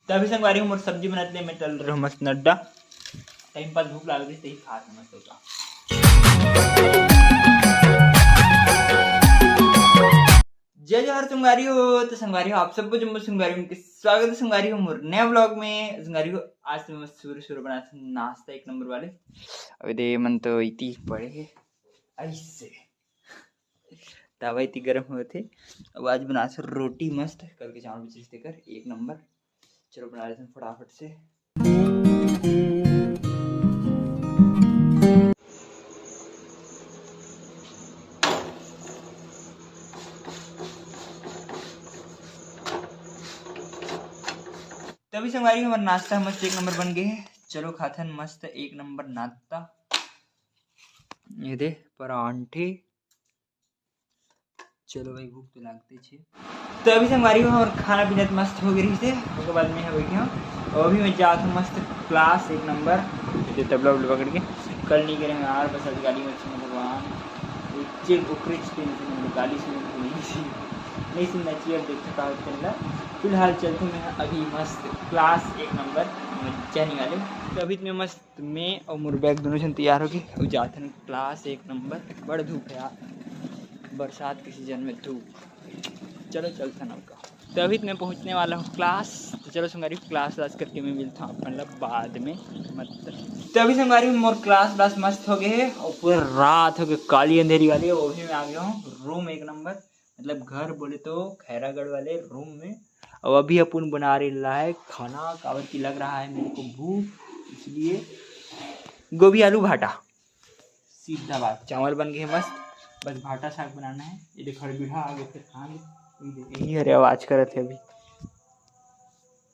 तो अभी संगवारी हूँ मोर सब्जी बनाते मैं चल रहा हूँ मस्त नड्डा टाइम पास भूख लाग रही थी खास मस्त होगा। जय जवाहर संगवारी हो। तो संगवारी हो आप सबको जम्मू संगवारी में स्वागत है। संगवारी हो मोर नया व्लॉग में। संगवारी हो आज से मस्त सुबह बना नाश्ता एक नंबर वाले। अभी दे मन तो इतनी पड़े ऐसे तवा इतनी गर्म हुए थे। अब आज बना से रोटी मस्त कल के चावल बचे देकर एक नंबर। चलो बना लेते हैं फटाफट से। तभी संगवारी हमारा नाश्ता मस्त एक नंबर बन गए है। चलो खाते हैं मस्त एक नंबर नाश्ता। ये दे परांठे। चलो भाई भूख तो लगते छे। तो अभी संगवारी हो हमारा खाना पीना तो मस्त हो गई थे। उसके बाद में बैठे हूँ और अभी मैं जाता हूँ मस्त क्लास एक नंबर तबला उबला पकड़ के। कल नहीं करेंगे यार बस आज गाली में भगवान गाली नहीं सुनना चाहिए। अब देखते कहा चल फिलहाल चलते मैं अभी मस्त क्लास एक नंबर जाने वाले। तो अभी मैं मस्त मैं और मोर बैग दोनों जन तैयार हो गए और जाते हैं क्लास एक नंबर। बड़ धूप है यार बरसात के सीजन में धूप। चलो चलते हैं नौका। तो अभी मैं पहुंचने वाला हूँ क्लास। तो चलो संगवारी क्लास करके मैं मिलता हूँ मतलब बाद में मतलब। तो अभी संगवारी मोर क्लास मस्त हो गए है और पूरी रात हो गई काली अंधेरी वाली। वो भी मैं आ गया हूँ रूम एक नंबर मतलब घर बोले तो खैरागढ़ वाले रूम में। और अभी अपन बना रहे है खाना कावर की लग रहा है मेरे को भूख इसलिए गोभी आलू भाटा सीधा बात। चावल बन गए मस्त बस भाटा साग बनाना है। ये देखो बीढ़ा आगे फिर खाएंगे यही अरे आवाज कर थे अभी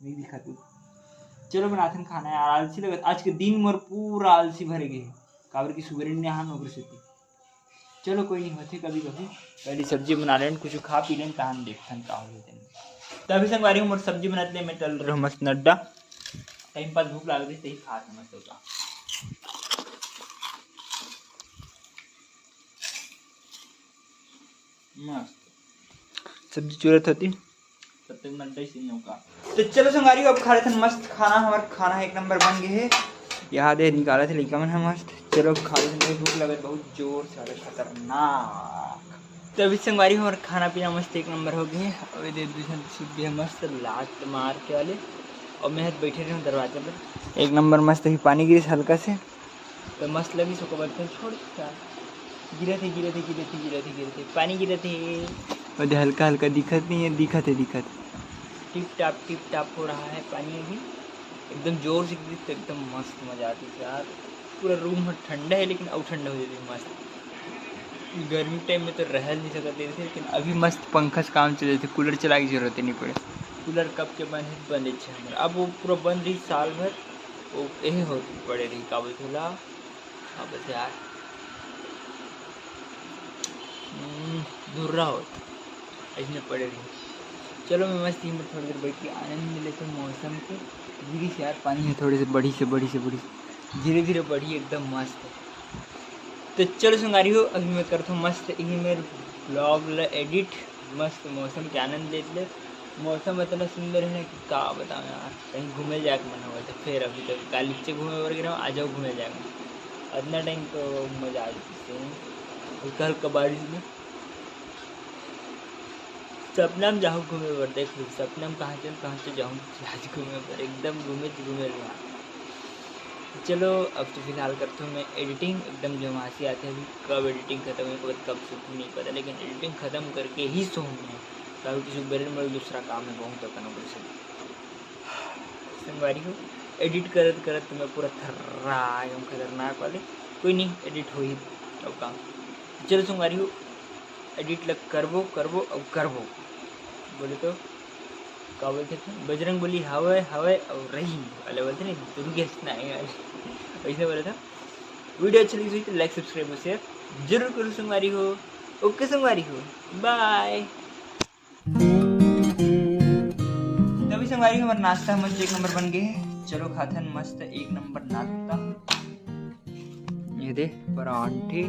नहीं दिखा तू। चलो बनाते हैं खाना यार आलसी लगा आज के दिन मोर पूरा आलसी भरे गए काबर की सुबह ने हान नौकरी से। चलो कोई नहीं होते कभी कभी पहले सब्जी बना लें कुछ खा पी लें तहन देखते हैं का होते। तभी संगवारी हूँ मोर सब्जी बनाते मैं चल रहा हूँ मस्त नड्डा टाइम पास भूख लग रही थी खास मस्त होगा। मस्त सब्जी चूरत होती तब तक नड्डा ही सही होगा। तो चलो संगवारी अब खा रहे थे मस्त खाना। हमारा खाना एक नंबर बन गए है। याद है निकाला थे लेकिन है मस्त। चलो खा रहे थे भूख लगा बहुत जोर से खतरनाक। तो अभी संगवारी हमारा खाना पीना मस्त एक नंबर हो गए और ये मस्त लात मार के वाले और मैं बैठे रहे दरवाजे पर एक नंबर मस्त ही पानी गिरी हल्का से तो मस्त लगी सो बर्तन छोड़ गिरे थे पानी गिरे थे और हल्का हल्का दिखत नहीं है दिखत टिप टाप हो रहा है पानी अभी एकदम जोर से गिरी तो एकदम मस्त मजा आती है यार। पूरा रूम ठंडा है लेकिन अब ठंडा हो जाती है मस्त। गर्मी टाइम में तो रह नहीं सकते थे लेकिन अभी मस्त पंखा से काम चल रहे थे कूलर चला की जरूरत ही नहीं पड़े। कूलर कब के बंद है अब वो पूरा बंद रही साल भर वो यही हो पड़े रही काबुल खुला। अब बस यार धुर्रा हो इसमें पड़े रही। चलो मैं मस्त में थोड़ी देर बैठ के आनंद मिले थे मौसम के। गिरी से यार पानी है थोड़ी से बड़ी धीरे धीरे बढ़ी एकदम मस्त। तो चलो संगवारी हो अभी मैं करता हूँ मस्त यही मेरे ब्लॉग एडिट मस्त मौसम के आनंद ले। मौसम इतना सुंदर है कि क्या बताऊँ यार कहीं घूमे जाके मन हुआ था फिर अभी तक कालीचे घूमे वगैरह आ जाओ घूमे जाएगा इतना टाइम तो मज़ा आ जाती है। कल का बारिश में सपना में जाऊँ घूमे पर देख लो सपना में कहाँ से जाऊँ आज घूमे पर एकदम घूमे रहा। चलो अब तो फिलहाल करता हूँ मैं एडिटिंग एकदम जो हंसी आती है अभी कब एडिटिंग खत्म है कब सूखू नहीं पता लेकिन एडिटिंग ख़त्म करके ही सोऊंगा कभी किसी बेरे में दूसरा काम है बहुत अपन नौकरी से। संगवारी हो एडिट करत तो मैं पूरा थर्रा एकदम खतरनाक वाले कोई नहीं एडिट हो ही अब काम। चलो संगवारी हो एडिट लग करबो बोले तो क्या बोलते थे बजरंग बोली हवा और रही वाले बोलते नहीं दुर्गेश नाएगा वैसे बोला था। वीडियो अच्छी लगी तो लाइक सब्सक्राइब और शेयर जरूर करो संगवारी हो। ओके संगवारी हो बाय। तभी संगवारी हमारा नाश्ता मस्त एक नंबर बन गए। चलो खाते हैं मस्त एक नंबर नाश्ता। ये दे परांठे